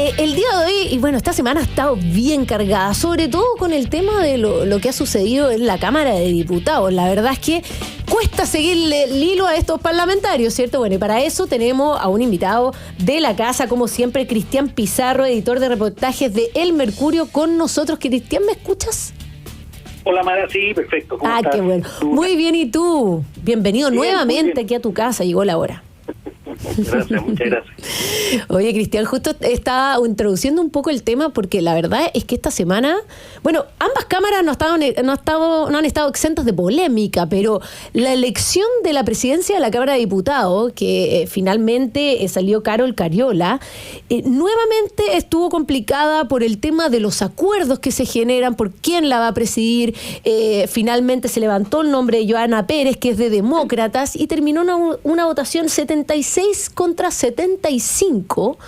El día de hoy, y bueno, esta semana ha estado bien cargada, sobre todo con el tema de lo que ha sucedido en la Cámara de Diputados. La verdad es que cuesta seguirle el hilo a estos parlamentarios, ¿cierto? Bueno, y para eso tenemos a un invitado de la casa, como siempre, Cristian Pizarro, editor de reportajes de El Mercurio, con nosotros. Cristian, ¿me escuchas? Hola, Mara, sí, perfecto. ¿Cómo estás? Qué bueno. Muy bien, ¿y tú? Bienvenido bien, nuevamente aquí a tu casa, llegó la hora. Gracias, muchas gracias. Oye, Cristian, justo estaba introduciendo un poco el tema porque la verdad es que esta semana, bueno, ambas cámaras no han estado exentas de polémica, pero la elección de la presidencia de la Cámara de Diputados, que finalmente salió Carol Cariola, nuevamente estuvo complicada por el tema de los acuerdos que se generan, por quién la va a presidir. Finalmente se levantó el nombre de Joana Pérez, que es de Demócratas, y terminó una votación 76 contra 75,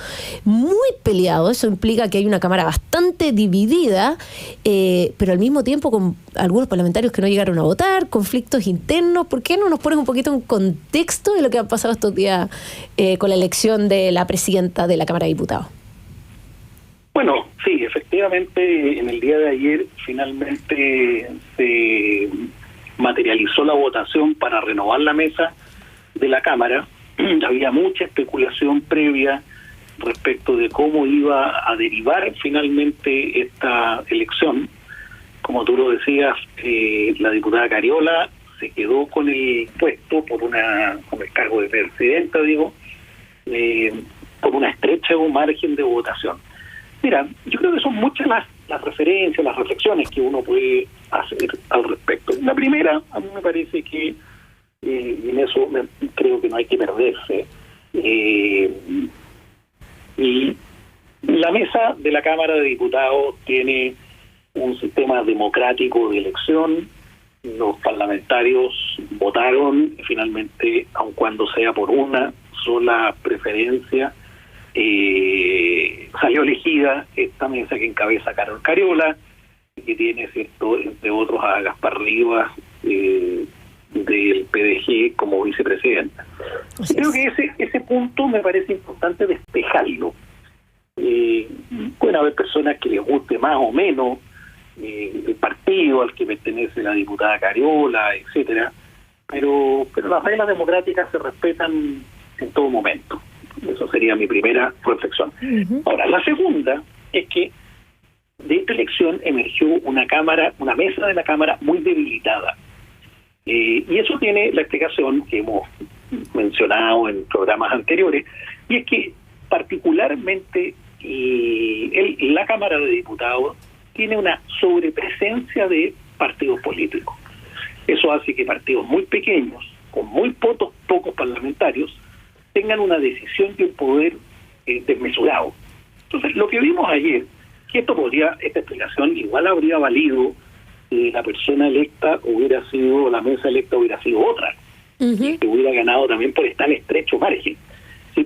muy peleado. Eso implica que hay una Cámara bastante dividida, pero al mismo tiempo con algunos parlamentarios que no llegaron a votar, conflictos internos. ¿Por qué no nos pones un poquito en contexto de lo que ha pasado estos días con la elección de la presidenta de la Cámara de Diputados? Bueno, sí, efectivamente, en el día de ayer finalmente se materializó la votación para renovar la mesa de la Cámara. Había mucha especulación previa respecto de cómo iba a derivar finalmente esta elección. Como tú lo decías, la diputada Cariola se quedó con el puesto con el cargo de presidenta, por una estrecha margen de votación. Mira, yo creo que son muchas las referencias, las reflexiones que uno puede hacer al respecto. La primera, a mí me parece que y en eso creo que no hay que perderse. Y la mesa de la Cámara de Diputados tiene un sistema democrático de elección. Los parlamentarios votaron finalmente, aun cuando sea por una sola preferencia, salió elegida esta mesa que encabeza Carol Cariola, que tiene, cierto, entre otros, a Gaspar Rivas del PDG como vicepresidenta. Creo que ese punto me parece importante despejarlo. Pueden haber personas que les guste más o menos el partido al que pertenece la diputada Cariola, etcétera, pero las reglas democráticas se respetan en todo momento. Eso sería mi primera reflexión. Ahora, la segunda es que de esta elección emergió una mesa de la Cámara muy debilitada. Y eso tiene la explicación que hemos mencionado en programas anteriores, y es que particularmente la Cámara de Diputados tiene una sobrepresencia de partidos políticos. Eso hace que partidos muy pequeños, con muy pocos parlamentarios, tengan una decisión y un poder desmesurado. Entonces, lo que vimos ayer, que esta explicación igual habría valido la persona electa la mesa electa hubiera sido otra, que hubiera ganado también por tan estrecho margen.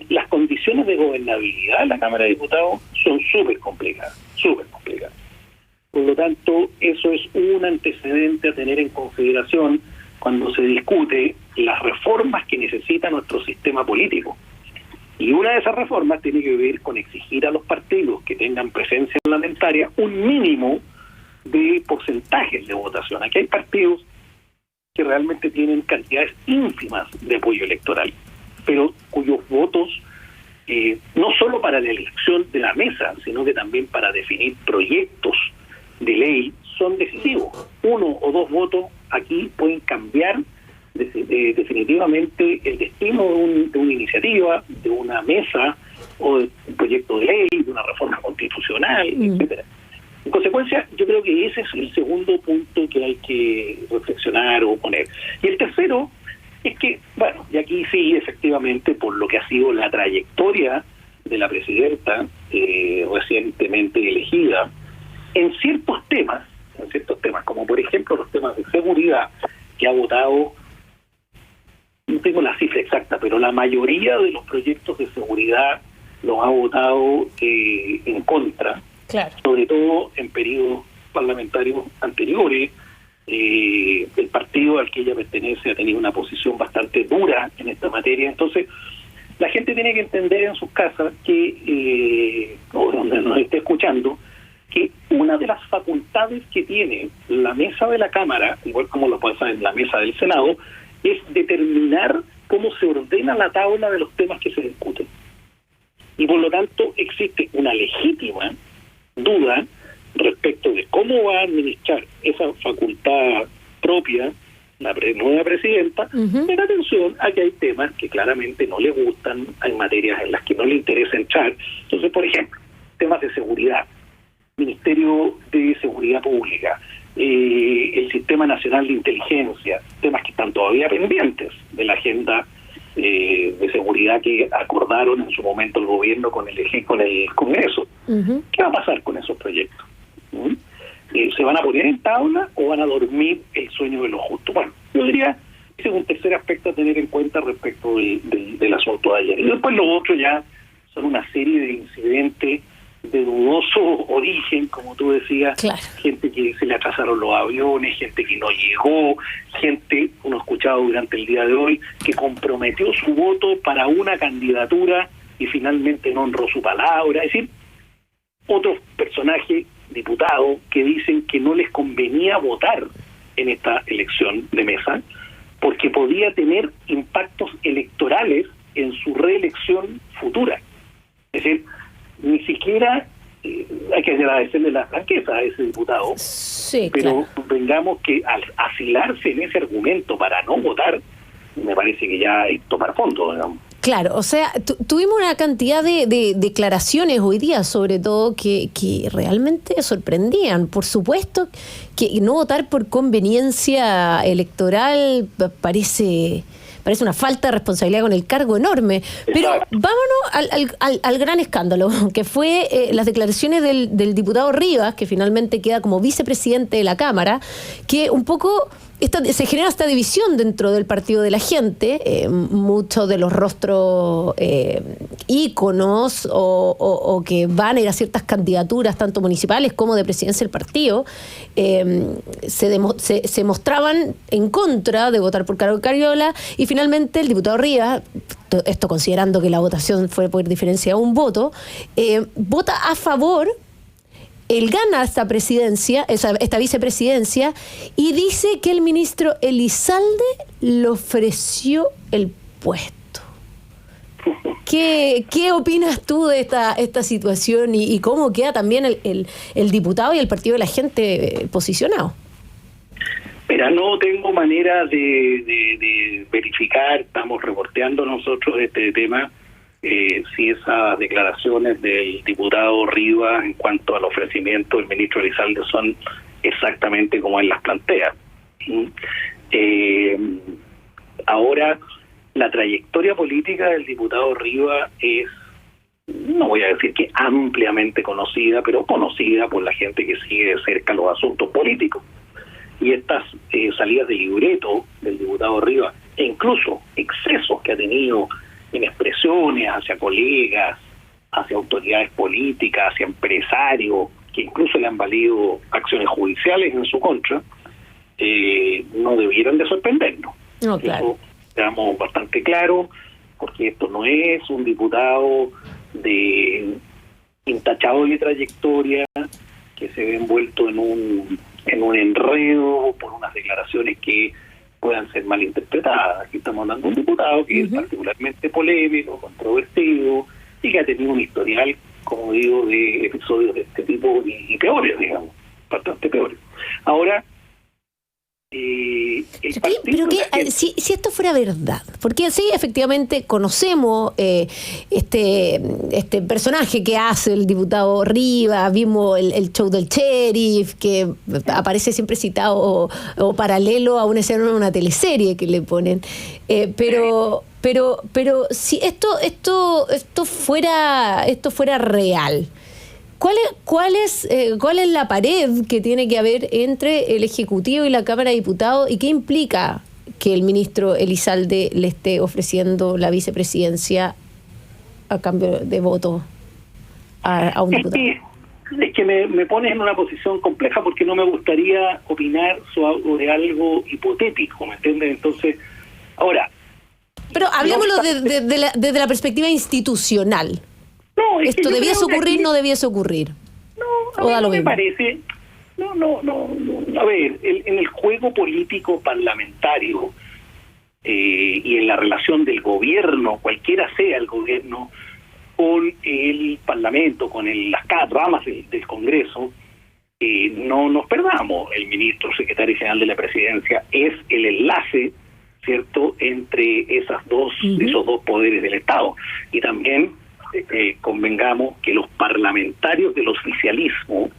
Las condiciones de gobernabilidad de la Cámara de Diputados son súper complicadas. Por lo tanto, eso es un antecedente a tener en consideración cuando se discute las reformas que necesita nuestro sistema político. Y una de esas reformas tiene que ver con exigir a los partidos que tengan presencia parlamentaria un mínimo de porcentajes de votación. Aquí hay partidos que realmente tienen cantidades ínfimas de apoyo electoral, pero cuyos votos, no solo para la elección de la mesa, sino que también para definir proyectos de ley, son decisivos. 1 o 2 votos aquí pueden cambiar definitivamente el destino de una iniciativa, de una mesa, o de un proyecto de ley, de una reforma constitucional, etcétera. En consecuencia, yo creo que ese es el segundo punto que hay que reflexionar o poner. Y el tercero es que, bueno, y aquí sí, efectivamente, por lo que ha sido la trayectoria de la presidenta recientemente elegida, en ciertos temas, como por ejemplo los temas de seguridad, que ha votado, no tengo la cifra exacta, pero la mayoría de los proyectos de seguridad los ha votado en contra. Claro. Sobre todo en periodos parlamentarios anteriores, el partido al que ella pertenece ha tenido una posición bastante dura en esta materia. Entonces, la gente tiene que entender en sus casas que o donde nos esté escuchando, que una de las facultades que tiene la mesa de la Cámara, igual como lo pasa en la mesa del Senado, es determinar cómo se ordena la tabla de los temas que se discuten. Y por lo tanto existe una legítima duda respecto de cómo va a administrar esa facultad propia la nueva presidenta, en atención a que hay temas que claramente no le gustan, hay materias en las que no le interesa entrar. Entonces, por ejemplo, temas de seguridad, Ministerio de Seguridad Pública, el Sistema Nacional de Inteligencia, temas que están todavía pendientes de la agenda de seguridad que acordaron en su momento el gobierno con el Congreso. ¿Qué va a pasar con esos proyectos? ¿Se van a poner en tabla o van a dormir el sueño de lo justo? Bueno, yo diría que es un tercer aspecto a tener en cuenta respecto del asunto de ayer. Y después lo otro ya son una serie de incidentes de dudoso origen, como tú decías, claro. Gente que se le atrasaron los aviones, gente que no llegó, gente, uno ha escuchado durante el día de hoy, que comprometió su voto para una candidatura y finalmente no honró su palabra. Es decir, otros personajes, diputados, que dicen que no les convenía votar en esta elección de mesa porque podía tener impactos electorales en su reelección futura. Es decir, ni siquiera hay que agradecerle la franqueza a ese diputado, sí, pero claro, vengamos que al asilarse en ese argumento para no votar, me parece que ya es tomar fondo, digamos. Claro, o sea, tuvimos una cantidad de declaraciones hoy día, sobre todo, que realmente sorprendían. Por supuesto que no votar por conveniencia electoral parece una falta de responsabilidad con el cargo enorme. Pero vámonos al gran escándalo, que fue las declaraciones del diputado Rivas, que finalmente queda como vicepresidente de la Cámara, que un poco se genera esta división dentro del partido de la gente. Muchos de los rostros íconos o que van a ir a ciertas candidaturas, tanto municipales como de presidencia del partido, se mostraban en contra de votar por Carol Cariola, y finalmente el diputado Rivas, esto considerando que la votación fue por diferencia de un voto, vota a favor. Él gana esta presidencia, esta vicepresidencia, y dice que el ministro Elizalde le ofreció el puesto. ¿Qué opinas tú de esta situación y cómo queda también el diputado y el partido de la gente posicionado? Mira, no tengo manera de verificar, estamos reporteando nosotros este tema, si esas declaraciones del diputado Rivas en cuanto al ofrecimiento del ministro Elizalde son exactamente como él las plantea. Ahora, la trayectoria política del diputado Rivas es, no voy a decir que ampliamente conocida, pero conocida por la gente que sigue de cerca los asuntos políticos. Y estas salidas de libreto del diputado Rivas, e incluso excesos que ha tenido en expresiones hacia colegas, hacia autoridades políticas, hacia empresarios, que incluso le han valido acciones judiciales en su contra, no debieran de sorprendernos. No, claro. Eso quedamos bastante claro, porque esto no es un diputado de intachable trayectoria que se ve envuelto en un enredo por unas declaraciones que puedan ser malinterpretadas. Aquí estamos hablando de un diputado que es particularmente polémico, controvertido, y que ha tenido un historial, como digo, de episodios de este tipo y peores, digamos, bastante peores. Ahora, si esto fuera verdad, porque sí, efectivamente conocemos este personaje que hace el diputado Rivas, vimos el show del sheriff, que aparece siempre citado o paralelo a una escena de una teleserie que le ponen, pero si esto fuera real, ¿cuál es la pared que tiene que haber entre el Ejecutivo y la Cámara de Diputados, y qué implica que el ministro Elizalde le esté ofreciendo la vicepresidencia a cambio de voto a un diputado? Es que me pones en una posición compleja, porque no me gustaría opinar sobre algo hipotético, ¿me entiendes? Entonces, ahora... Pero hablemoslo desde la perspectiva institucional. No, esto debiese ocurrir, no debiese ocurrir. No me parece. No. A ver, en el juego político parlamentario y en la relación del gobierno, cualquiera sea el gobierno, con el Parlamento, con las ramas del Congreso, no nos perdamos. El ministro secretario general de la Presidencia es el enlace, ¿cierto?, entre esos dos poderes del Estado. Y también convengamos que los parlamentarios del oficialismo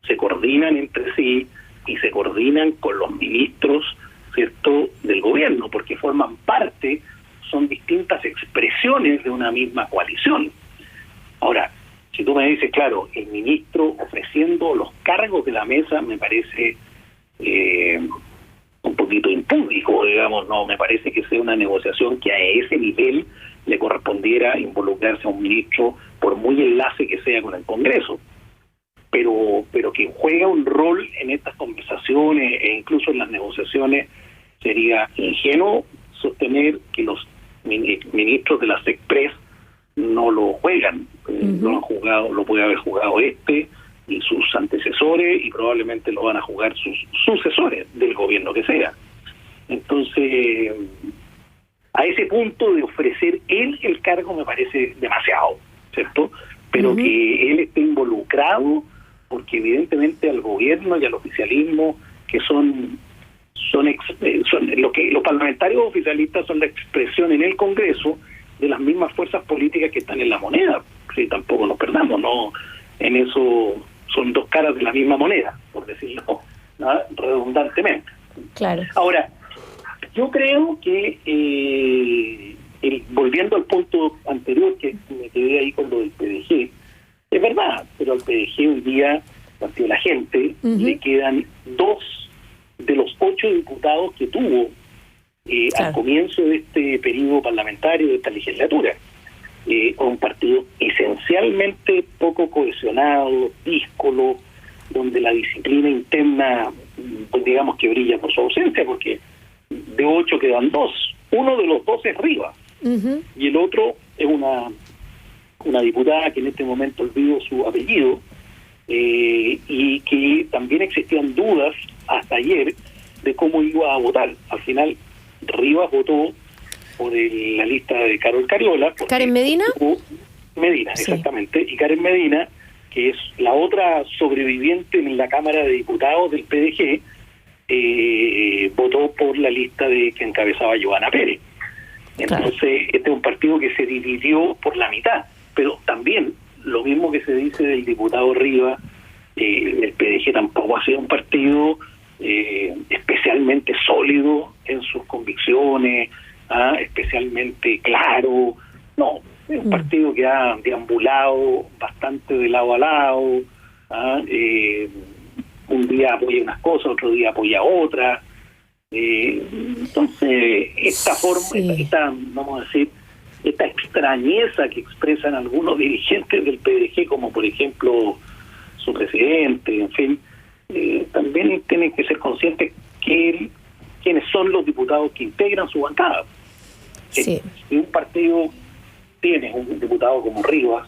se coordinan entre sí y se coordinan con los ministros, ¿cierto?, del gobierno, porque forman parte, son distintas expresiones de una misma coalición. Ahora, si tú me dices, claro, el ministro ofreciendo los cargos de la mesa me parece un poquito impúdico, digamos, no me parece que sea una negociación que a ese nivel le correspondiera involucrarse a un ministro, por muy enlace que sea con el Congreso. Pero que juega un rol en estas conversaciones e incluso en las negociaciones, sería ingenuo sostener que los ministros de la SECPRES no lo juegan. Lo han jugado, lo puede haber jugado y sus antecesores, y probablemente lo van a jugar sus sucesores del gobierno que sea. Entonces, a ese punto de ofrecer él el cargo me parece demasiado, ¿cierto? Pero que él esté involucrado, porque evidentemente al gobierno y al oficialismo, que son lo que los parlamentarios oficialistas son la expresión en el Congreso de las mismas fuerzas políticas que están en la moneda. Sí, tampoco nos perdamos, no, en eso son dos caras de la misma moneda, por decirlo redundantemente. Claro. Ahora, yo creo que volviendo al punto anterior que me quedé ahí con lo del PDG, es verdad, pero al PDG hoy día, Partido de la Gente, le quedan 2 de los 8 diputados que tuvo al comienzo de este periodo parlamentario, de esta legislatura. Un partido esencialmente poco cohesionado, díscolo, donde la disciplina interna, pues digamos que brilla por su ausencia, porque de 8 quedan 2. Uno de los 2 es Rivas, y el otro es una diputada que en este momento olvido su apellido, y que también existían dudas hasta ayer de cómo iba a votar. Al final, Rivas votó por la lista de Carol Cariola. ¿Karen Medina? Medina, sí, exactamente. Y Karen Medina, que es la otra sobreviviente en la Cámara de Diputados del PDG, votó por la lista que encabezaba Giovanna Pérez. Entonces, este es un partido que se dividió por la mitad. Pero también, lo mismo que se dice del diputado Rivas, el PDG tampoco ha sido un partido especialmente sólido en sus convicciones, especialmente claro. No, es un partido que ha deambulado bastante de lado a lado. Un día apoya unas cosas, otro día apoya otras. Entonces, esta forma, vamos a decir, esta extrañeza que expresan algunos dirigentes del PDG, como por ejemplo su presidente, en fin, también tienen que ser conscientes quiénes son los diputados que integran su bancada. Si un partido tiene un diputado como Rivas,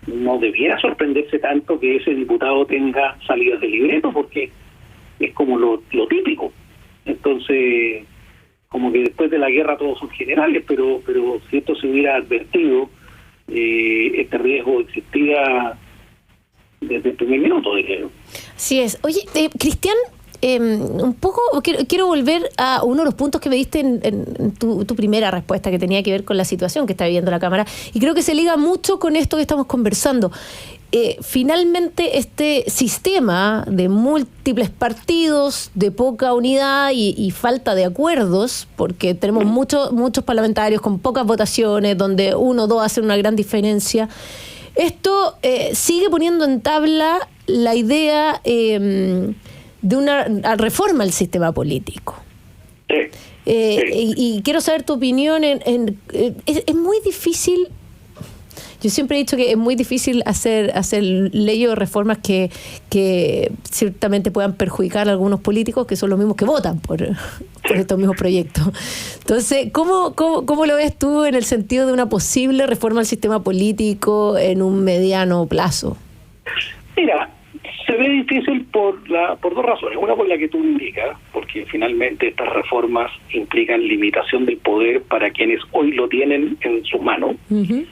no debiera sorprenderse tanto que ese diputado tenga salidas de libreto, porque es como lo típico. Entonces, como que después de la guerra todos son generales, pero si esto se hubiera advertido, este riesgo existía desde el primer minuto, diría yo. Así es. Oye, Cristian, un poco quiero volver a uno de los puntos que me diste en tu primera respuesta, que tenía que ver con la situación que está viviendo la Cámara, y creo que se liga mucho con esto que estamos conversando. Finalmente, este sistema de múltiples partidos, de poca unidad y falta de acuerdos, porque tenemos muchos parlamentarios con pocas votaciones, donde 1 o 2 hacen una gran diferencia, esto sigue poniendo en tabla la idea de una reforma al sistema político. Y quiero saber tu opinión es muy difícil. Yo siempre he dicho que es muy difícil hacer leyes o reformas que ciertamente puedan perjudicar a algunos políticos que son los mismos que votan por estos mismos proyectos. Entonces, ¿cómo lo ves tú en el sentido de una posible reforma al sistema político en un mediano plazo? Mira, se ve difícil por dos razones. Una, por la que tú indicas, porque finalmente estas reformas implican limitación del poder para quienes hoy lo tienen en sus manos. Uh-huh.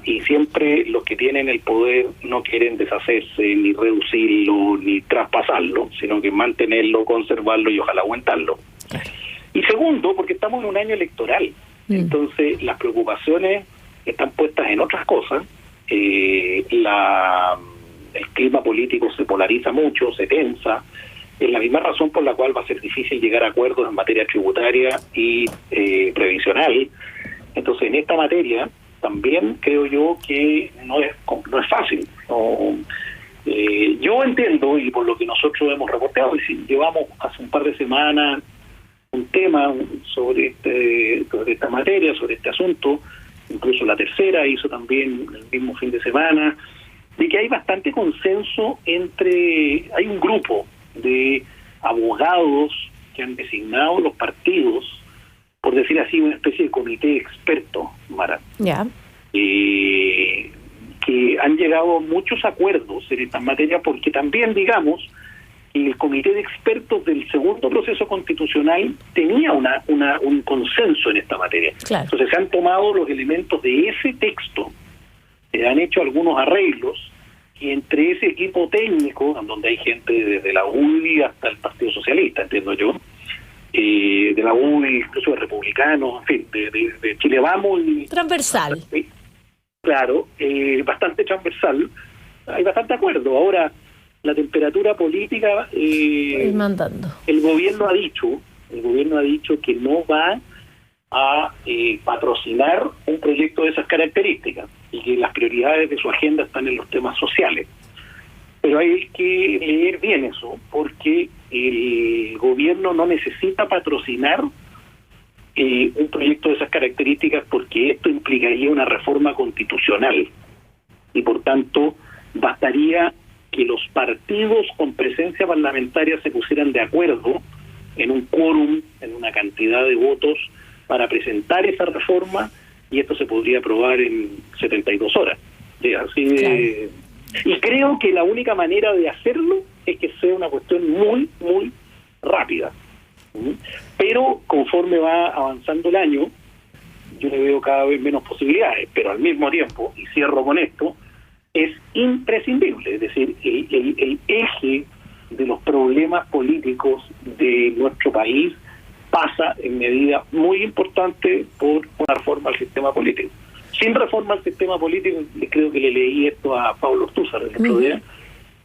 Y siempre los que tienen el poder no quieren deshacerse, ni reducirlo, ni traspasarlo, sino que mantenerlo, conservarlo y ojalá aumentarlo. Y segundo, porque estamos en un año electoral. Entonces las preocupaciones están puestas en otras cosas. El clima político se polariza mucho, se tensa. Es la misma razón por la cual va a ser difícil llegar a acuerdos en materia tributaria y previsional. Entonces, en esta materia también creo yo que no es fácil. Yo entiendo, y por lo que nosotros hemos reportado, y si llevamos hace un par de semanas un tema sobre esta materia, sobre este asunto, incluso La Tercera hizo también el mismo fin de semana, de que hay bastante consenso hay un grupo de abogados que han designado los partidos, por decir así, una especie de comité experto, Mara, que han llegado a muchos acuerdos en esta materia, porque también, digamos, el comité de expertos del segundo proceso constitucional tenía un consenso en esta materia. Claro. Entonces se han tomado los elementos de ese texto, se han hecho algunos arreglos, y entre ese equipo técnico, donde hay gente desde la UDI hasta el Partido Socialista, entiendo yo, de la UDI, incluso de republicanos, en fin, de Chile Vamos. Transversal. Claro, bastante transversal, hay bastante acuerdo. Ahora, la temperatura política, el gobierno ha dicho que no va a patrocinar un proyecto de esas características y que las prioridades de su agenda están en los temas sociales. Pero hay que leer bien eso, porque el gobierno no necesita patrocinar un proyecto de esas características, porque esto implicaría una reforma constitucional y por tanto bastaría que los partidos con presencia parlamentaria se pusieran de acuerdo en un quórum, en una cantidad de votos para presentar esa reforma, y esto se podría aprobar en 72 horas. Así de... Y creo que la única manera de hacerlo es que sea una cuestión muy, muy rápida. Pero conforme va avanzando el año, yo le veo cada vez menos posibilidades, pero al mismo tiempo, y cierro con esto, es imprescindible. Es decir, el eje de los problemas políticos de nuestro país pasa en medida muy importante por una reforma al sistema político. Sin reforma al sistema político, creo que le leí esto a Pablo Ortúzar el otro día,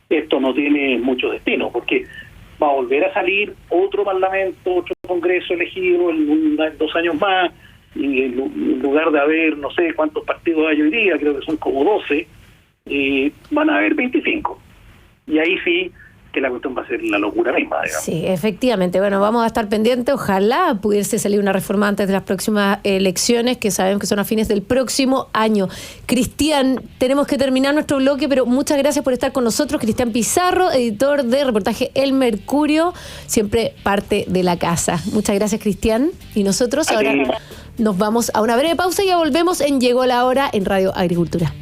esto no tiene mucho destino, porque va a volver a salir otro parlamento, otro congreso elegido en 2 años más, y en lugar de haber no sé cuántos partidos hay hoy día, creo que son como 12, van a haber 25. Y ahí sí que la cuestión va a ser la locura misma, digamos. Sí, efectivamente. Bueno, vamos a estar pendientes. Ojalá pudiese salir una reforma antes de las próximas elecciones, que sabemos que son a fines del próximo año. Cristian, tenemos que terminar nuestro bloque, pero muchas gracias por estar con nosotros. Cristian Pizarro, editor de reportaje El Mercurio, siempre parte de la casa. Muchas gracias, Cristian. Y nosotros ahora nos vamos a una breve pausa y ya volvemos en Llegó la Hora en Radio Agricultura.